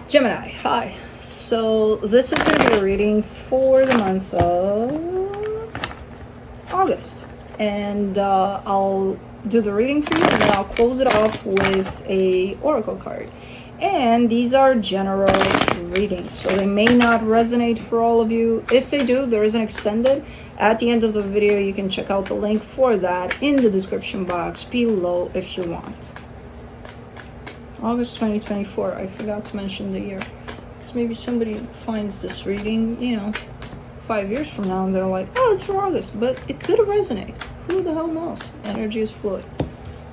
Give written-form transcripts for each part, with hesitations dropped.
Gemini, hi. So this is going to be a reading for the month of August. And I'll do the reading for you and then I'll close it off with a oracle card. And these are general readings, so they may not resonate for all of you. If they do, there is an extended. At the end of the video, you can check out the link for that in the description box below if you want. August 2024, I forgot to mention the year. Because maybe somebody finds this reading, 5 years from now and they're like, oh, it's for August. But it could resonate. Who the hell knows? Energy is fluid.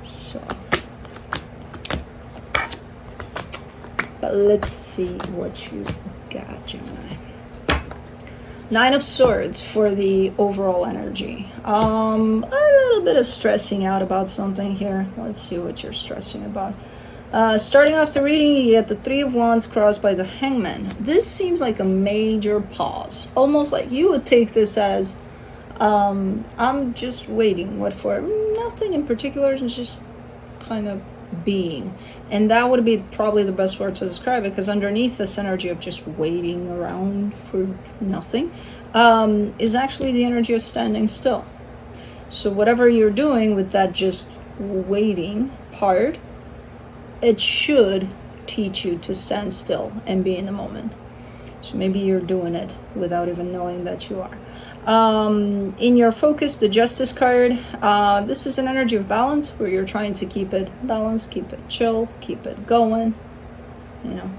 So, but let's see what you got, Gemini. Nine of Swords for the overall energy. A little bit of stressing out about something here. Let's see what you're stressing about. Starting off the reading, you get the Three of Wands crossed by the Hangman. This seems like a major pause. Almost like you would take this as, I'm just waiting. What for? Nothing in particular, it's just kind of being. And that would be probably the best word to describe it, because underneath this energy of just waiting around for nothing is actually the energy of standing still. So whatever you're doing with that just waiting part, it should teach you to stand still and be in the moment. So maybe you're doing it without even knowing that you are. In your focus, the Justice card, this is an energy of balance where you're trying to keep it balanced, keep it chill, keep it going,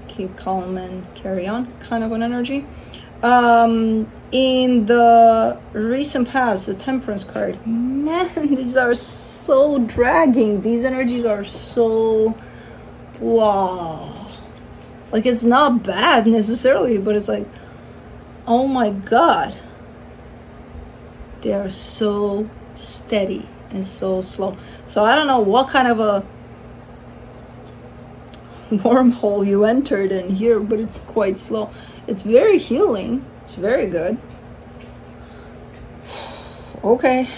keep calm and carry on kind of an energy. In the recent past, the Temperance card, man, these are so dragging. These energies are so wow. Like, it's not bad necessarily, but it's like, oh my god, they are so steady and so slow. So I don't know what kind of a wormhole you entered in here, but it's quite slow. It's very healing. It's very good. Okay.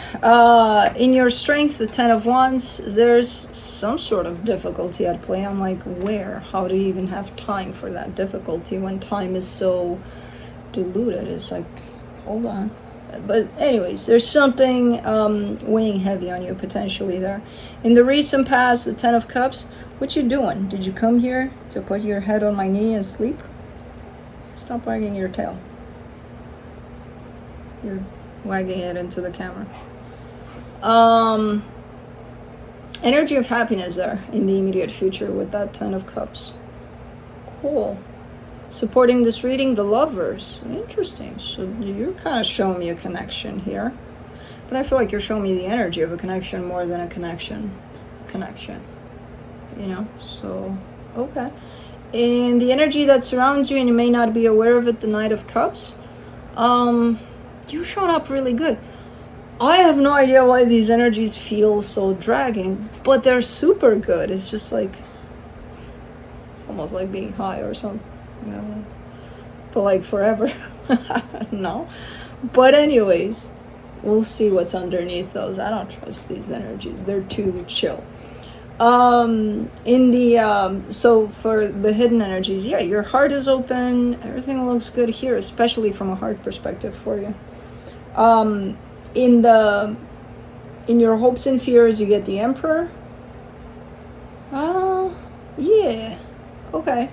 In your strength, the Ten of Wands, there's some sort of difficulty at play. I'm like, where? How do you even have time for that difficulty when time is so diluted? It's like, hold on. But anyways, there's something weighing heavy on you potentially there. In the recent past, the Ten of Cups, what you doing? Did you come here to put your head on my knee and sleep? Stop wagging your tail. You're wagging it into the camera. Energy of happiness there in the immediate future with that Ten of Cups. Cool. Supporting this reading, the Lovers. Interesting. So you're kind of showing me a connection here. But I feel like you're showing me the energy of a connection more than a connection. So, okay. In the energy that surrounds you, and you may not be aware of it, the Knight of Cups. You showed up really good. I have no idea why these energies feel so dragging, but they're super good. It's just like, it's almost like being high or something. But like forever. I don't know. But anyways, we'll see what's underneath those. I don't trust these energies. They're too chill. In the so for the hidden energies, yeah, your heart is open. Everything looks good here, especially from a heart perspective for you. In your hopes and fears, you get the Emperor. Yeah. Okay.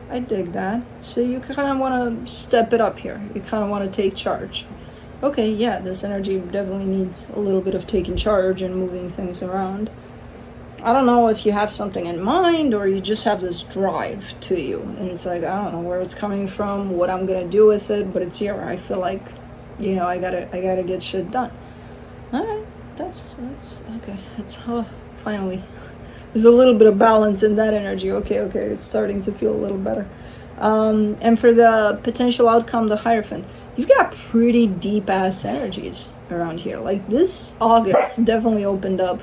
I dig that. So you kind of want to step it up here. You kind of want to take charge. Okay, yeah, this energy definitely needs a little bit of taking charge and moving things around. I don't know if you have something in mind or you just have this drive to you. And it's like, I don't know where it's coming from, what I'm going to do with it, but it's here. I feel like, I gotta get shit done. All right, that's okay. That's how finally. There's a little bit of balance in that energy. Okay, it's starting to feel a little better. And for the potential outcome, the Hierophant, you've got pretty deep-ass energies around here. Like, this August definitely opened up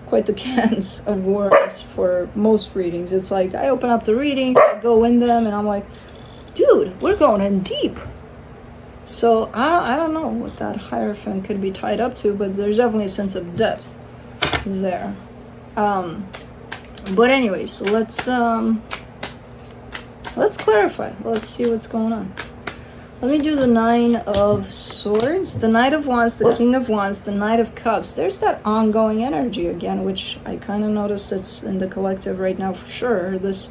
quite the cans of worms for most readings. It's like, I open up the reading, I go in them, and I'm like, dude, we're going in deep. So, I don't know what that Hierophant could be tied up to, but there's definitely a sense of depth there. But anyways, let's let's clarify. Let's see what's going on. Let me do the Nine of Swords, the Knight of Wands, the King of Wands, the Knight of Cups. There's that ongoing energy again, which I kind of notice it's in the collective right now for sure. This,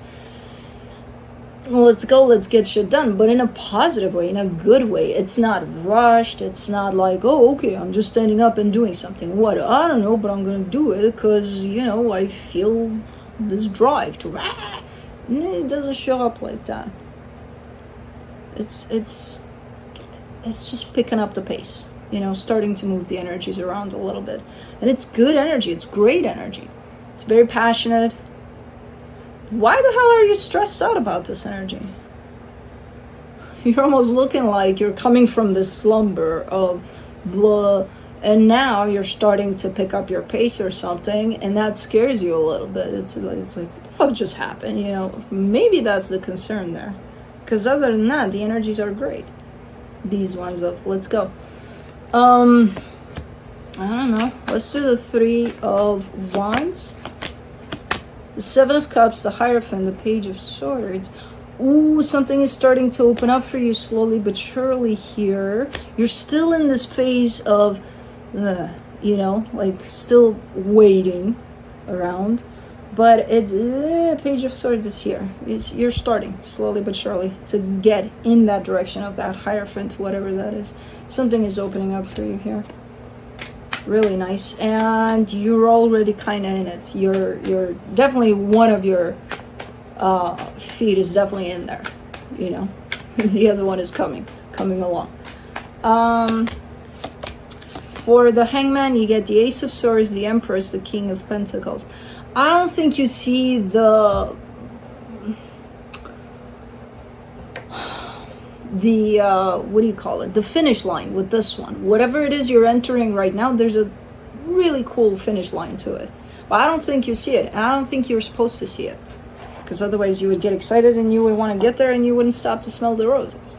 well, let's go, let's get shit done, but in a positive way, in a good way. It's not rushed. It's not like, oh, okay, I'm just standing up and doing something. What? I don't know, but I'm going to do it because, you know, I feel this drive to, it doesn't show up like that. It's just picking up the pace, you know, starting to move the energies around a little bit. And it's good energy. It's great energy. It's very passionate. Why the hell are you stressed out about this energy? You're almost looking like you're coming from this slumber of blah, and now you're starting to pick up your pace or something, and that scares you a little bit. It's like, what the fuck just happened? You know, maybe that's the concern there. Because other than that, the energies are great. These ones of, let's go. I don't know. Let's do the Three of Wands. The Seven of Cups, the Hierophant, the Page of Swords. Ooh, something is starting to open up for you slowly but surely here. You're still in this phase of, you know, like still waiting around. But Page of Swords is here. You're starting slowly but surely to get in that direction of that Hierophant, whatever that is. Something is opening up for you here. Really nice. And you're already kind of in it. You're definitely, one of your feet is definitely in there. You know, the other one is coming along. For the Hangman, you get the Ace of Swords, the Empress, the King of Pentacles. I don't think you see the what do you call it? The finish line with this one. Whatever it is you're entering right now, there's a really cool finish line to it. But I don't think you see it. And I don't think you're supposed to see it. Because otherwise you would get excited and you would want to get there and you wouldn't stop to smell the roses.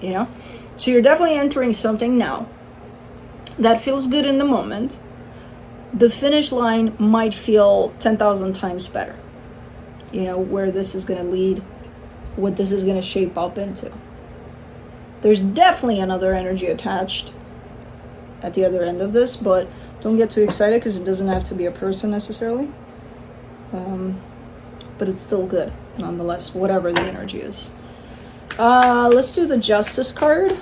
You know? So you're definitely entering something now that feels good in the moment. The finish line might feel 10,000 times better. You know, where this is going to lead, what this is going to shape up into. There's definitely another energy attached at the other end of this, but don't get too excited because it doesn't have to be a person necessarily. But it's still good, nonetheless, whatever the energy is. Let's do the Justice card.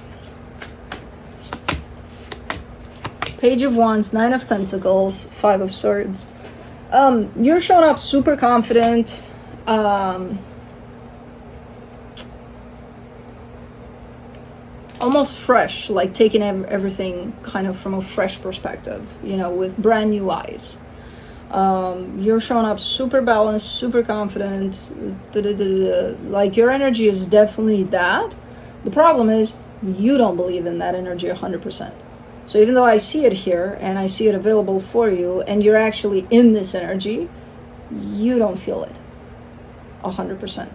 Page of Wands, Nine of Pentacles, Five of Swords. You're showing up super confident. Almost fresh, like taking everything kind of from a fresh perspective, you know, with brand new eyes. You're showing up super balanced, super confident. Like your energy is definitely that. The problem is you don't believe in that energy 100%. So even though I see it here and I see it available for you and you're actually in this energy, you don't feel it 100%.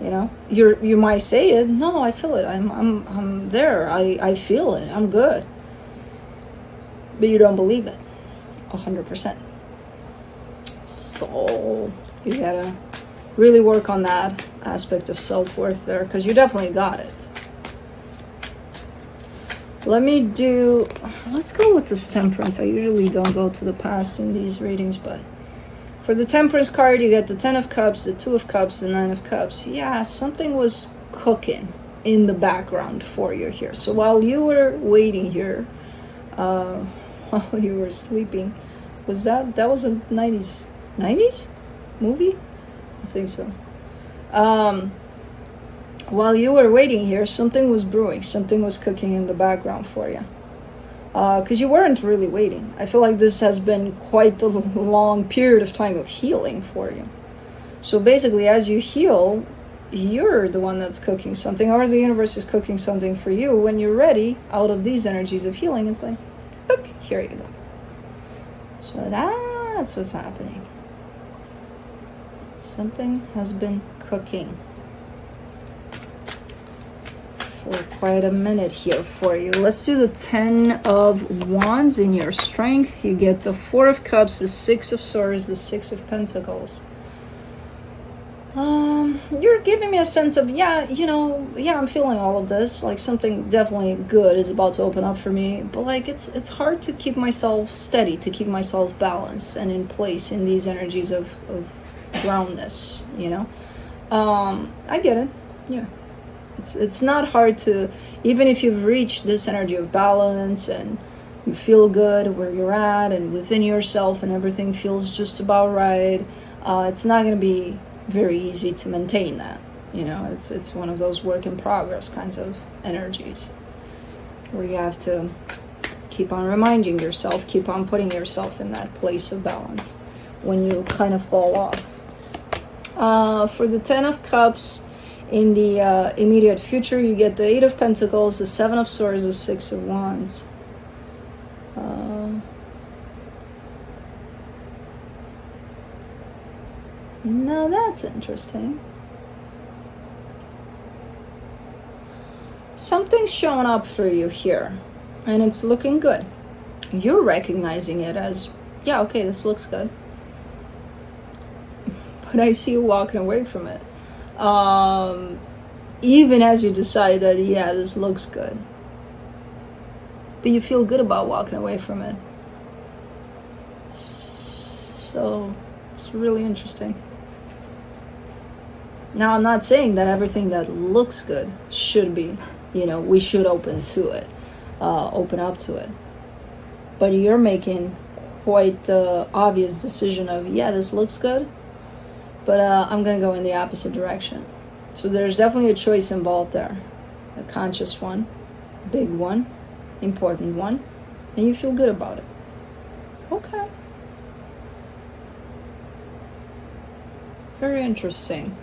You know, you might say it, no, I feel it. I'm there. I feel it. I'm good. But you don't believe it 100%. So you gotta really work on that aspect of self-worth there, because you definitely got it. Let's go with this Temperance. I usually don't go to the past in these readings, but for the Temperance card, you get the 10 of Cups, the 2 of Cups, the 9 of Cups. Yeah, something was cooking in the background for you here. So while you were waiting here, while you were sleeping, that was a 90s movie? I think so. While you were waiting here, something was brewing, something was cooking in the background for you. Because you weren't really waiting. I feel like this has been quite a long period of time of healing for you. So basically, as you heal, you're the one that's cooking something, or the universe is cooking something for you. When you're ready, out of these energies of healing, it's like, look, here you go. So that's what's happening. Something has been cooking for quite a minute here for you. Let's do the 10 of Wands in your strength. You get the 4 of Cups, the 6 of Swords, the 6 of Pentacles. You're giving me a sense of, yeah, I'm feeling all of this, like something definitely good is about to open up for me, but like it's hard to keep myself steady, to keep myself balanced and in place in these energies of groundness, I get it. Yeah, it's not hard to, even if you've reached this energy of balance and you feel good where you're at and within yourself and everything feels just about right, it's not going to be very easy to maintain that. It's one of those work in progress kinds of energies where you have to keep on reminding yourself, keep on putting yourself in that place of balance when you kind of fall off. For the 10 of Cups, in the immediate future, you get the 8 of Pentacles, the 7 of Swords, the 6 of Wands. Now that's interesting. Something's showing up for you here, and it's looking good. You're recognizing it as, yeah, okay, this looks good. But I see you walking away from it. Even as you decide that, yeah, this looks good. But you feel good about walking away from it. So it's really interesting. Now, I'm not saying that everything that looks good should be, we should open up to it. But you're making quite the obvious decision of, yeah, this looks good, but I'm going to go in the opposite direction. So there's definitely a choice involved there. A conscious one, big one, important one, and you feel good about it. Okay. Very interesting.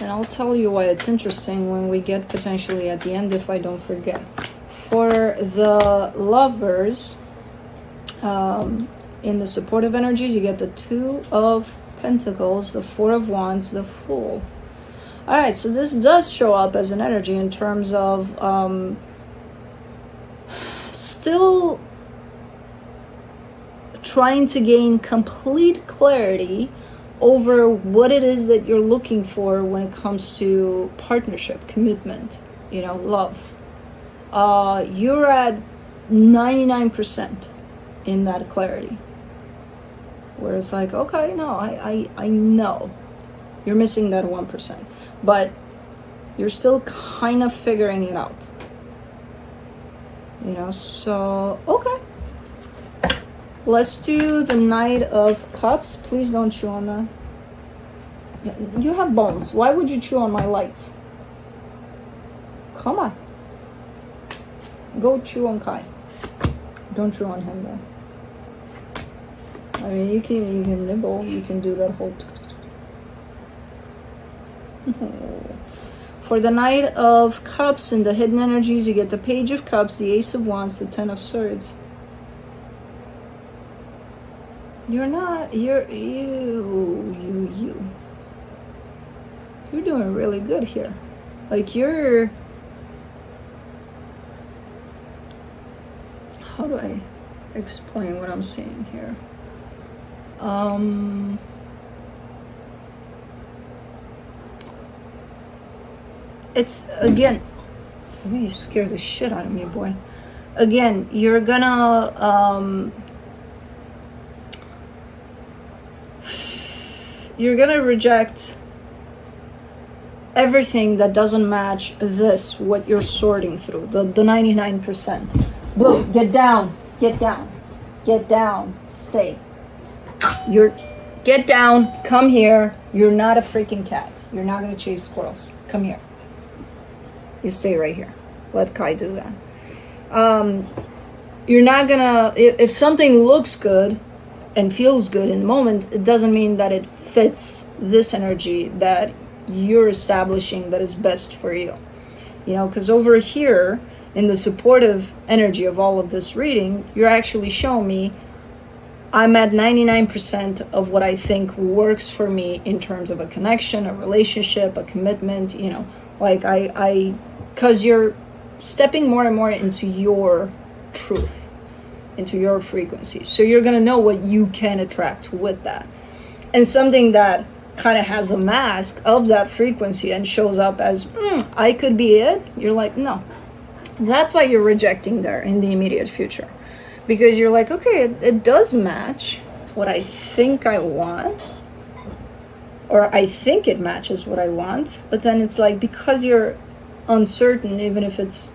And I'll tell you why it's interesting when we get potentially at the end, if I don't forget. For the lovers, in the supportive energies, you get the 2 of Pentacles, the 4 of Wands, the Fool. All right, so this does show up as an energy in terms of still trying to gain complete clarity over what it is that you're looking for when it comes to partnership, commitment, love. You're at 99% in that clarity. Where it's like, okay, no, I know. You're missing that 1%. But you're still kind of figuring it out. So, okay. Let's do the Knight of Cups. Please don't chew on that. You have bones. Why would you chew on my lights? Come on. Go chew on Kai. Don't chew on him though. I mean, you can nibble. You can do that whole. For the Knight of Cups and the hidden energies, you get the Page of Cups, the Ace of Wands, the 10 of Swords. You're doing really good here. Like how do I explain what I'm seeing here? It's, again, you scare the shit out of me, boy. Again, you're gonna reject everything that doesn't match what you're sorting through, the 99%. Blue, get down, stay. Get down, come here. You're not a freaking cat. You're not gonna chase squirrels. Come here. You stay right here. Let Kai do that. You're not gonna, if something looks good and feels good in the moment, it doesn't mean that it fits this energy that you're establishing that is best for you. Because over here, in the supportive energy of all of this reading, you're actually showing me I'm at 99% of what I think works for me in terms of a connection, a relationship, a commitment, because you're stepping more and more into your truth, into your frequency. So you're going to know what you can attract with that. And something that kind of has a mask of that frequency and shows up as, I could be it, you're like, no. That's why you're rejecting there in the immediate future. Because you're like, okay, it does match what I think I want, or I think it matches what I want, but then it's like, because you're uncertain, even if it's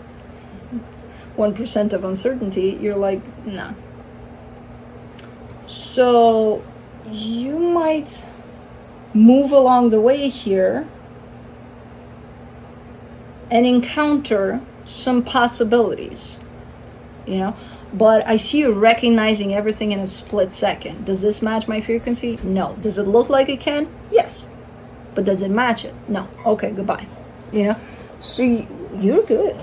1% of uncertainty, you're like, nah. So you might move along the way here and encounter some possibilities, you know, but I see you recognizing everything in a split second. Does this match my frequency? No. Does it look like it can? Yes. But does it match it? No. Okay, goodbye. You know, so you're good.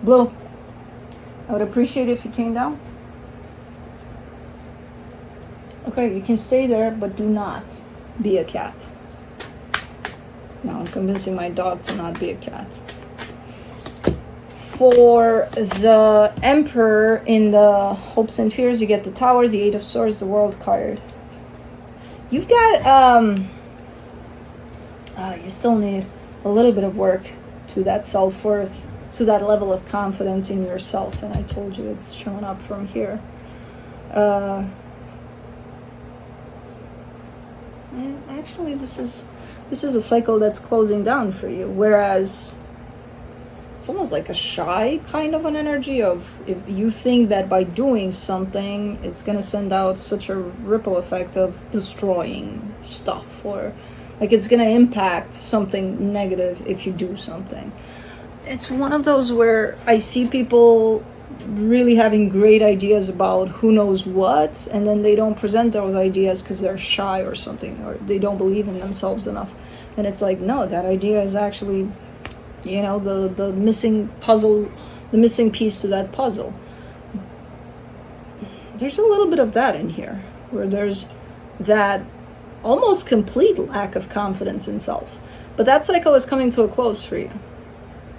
Blue, I would appreciate it if you came down. Okay, you can stay there, but do not be a cat. Now I'm convincing my dog to not be a cat. For the Emperor in the Hopes and Fears, you get the Tower, the Eight of Swords, the World card. You've got, you still need a little bit of work to that self-worth, to that level of confidence in yourself. And I told you it's showing up from here. And actually, this is a cycle that's closing down for you. Whereas it's almost like a shy kind of an energy of, if you think that by doing something, it's going to send out such a ripple effect of destroying stuff, or like it's going to impact something negative if you do something. It's one of those where I see people really having great ideas about who knows what, and then they don't present those ideas because they're shy or something, or they don't believe in themselves enough. And it's like, no, that idea is actually, you know, the missing puzzle, the missing piece to that puzzle. There's a little bit of that in here, where there's that almost complete lack of confidence in self. But that cycle is coming to a close for you.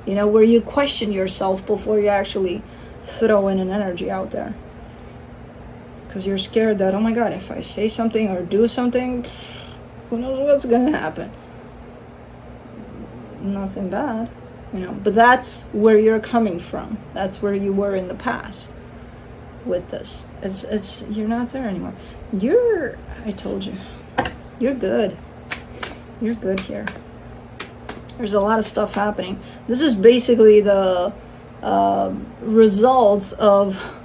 You know, where you question yourself before you actually throw in an energy out there. Because you're scared that, oh my God, if I say something or do something, who knows what's going to happen. Nothing bad, you know, but that's where you're coming from. That's where you were in the past with this. It's you're not there anymore. I told you, you're good. You're good here. There's a lot of stuff happening. This is basically the results of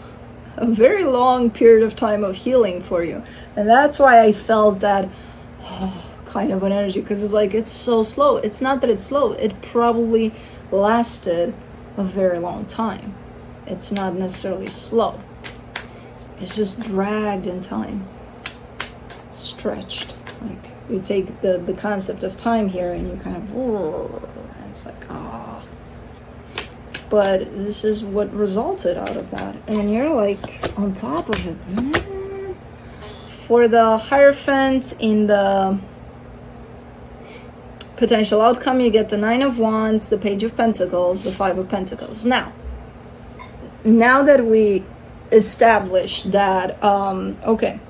a very long period of time of healing for you. And that's why I felt that kind of an energy, because it's like, it's so slow. It's not that it's slow. It probably lasted a very long time. It's not necessarily slow. It's just dragged in time. Stretched. Like, you take the concept of time here and you kind of, and it's like, ah. But this is what resulted out of that. And you're like on top of it. Man. For the Hierophant in the potential outcome, you get the Nine of Wands, the Page of Pentacles, the Five of Pentacles. Now that we established that, okay,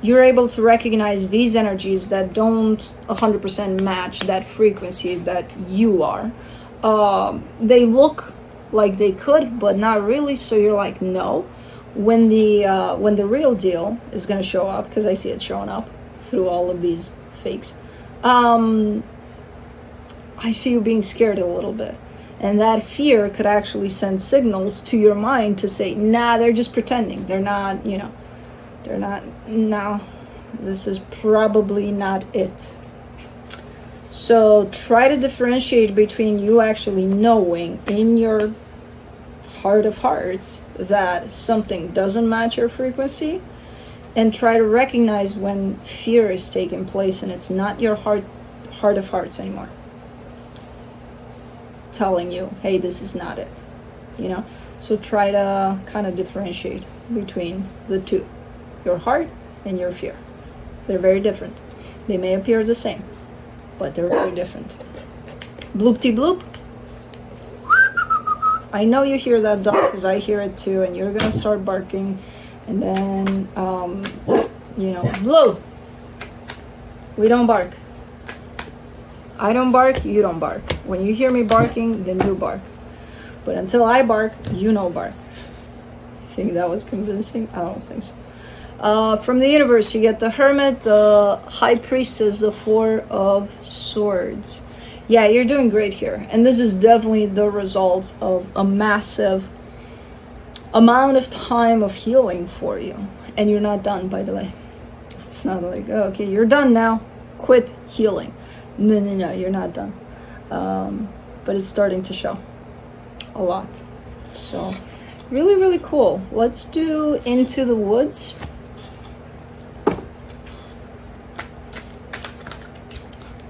you're able to recognize these energies that don't 100% match that frequency that you are. They look like they could, but not really. So you're like, no. When the real deal is going to show up, because I see it showing up through all of these fakes, I see you being scared a little bit. And that fear could actually send signals to your mind to say, nah, they're just pretending. They're not, no, this is probably not it. So try to differentiate between you actually knowing in your heart of hearts that something doesn't match your frequency, and try to recognize when fear is taking place and it's not your heart of hearts anymore telling you, hey, this is not it, so try to kind of differentiate between the two, your heart and your fear. They're very different. They may appear the same, but they're very different. Bloop-de-bloop. I know you hear that dog, because I hear it too, and you're gonna start barking, and then, blow. We don't bark. I don't bark, you don't bark. When you hear me barking, then you bark. But until I bark, you no bark. Think that was convincing? I don't think so. From the universe, you get the Hermit, the High Priestess, the Four of Swords. Yeah, you're doing great here. And this is definitely the result of a massive amount of time of healing for you. And you're not done, by the way. It's not like, oh, okay, you're done now. Quit healing. No, you're not done. But it's starting to show a lot. So, really, really cool. Let's do Into the Woods.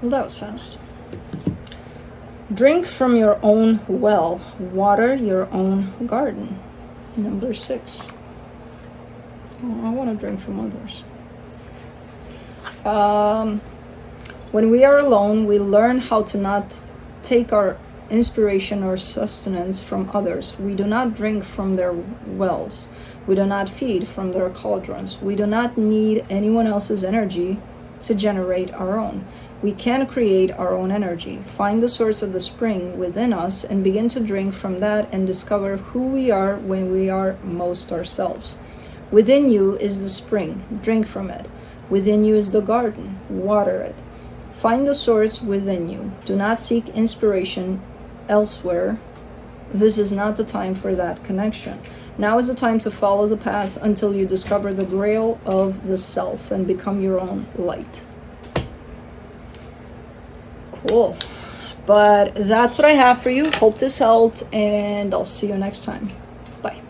Well, that was fast. Drink from your own well. Water your own garden. Number 6. Oh, I want to drink from others. When we are alone, we learn how to not take our inspiration or sustenance from others. We do not drink from their wells. We do not feed from their cauldrons. We do not need anyone else's energy to generate our own. We can create our own energy. Find the source of the spring within us and begin to drink from that and discover who we are when we are most ourselves. Within you is the spring. Drink from it. Within you is the garden. Water it. Find the source within you. Do not seek inspiration elsewhere. This is not the time for that connection. Now is the time to follow the path until you discover the grail of the self and become your own light. Cool. But that's what I have for you. Hope this helped, and I'll see you next time. Bye.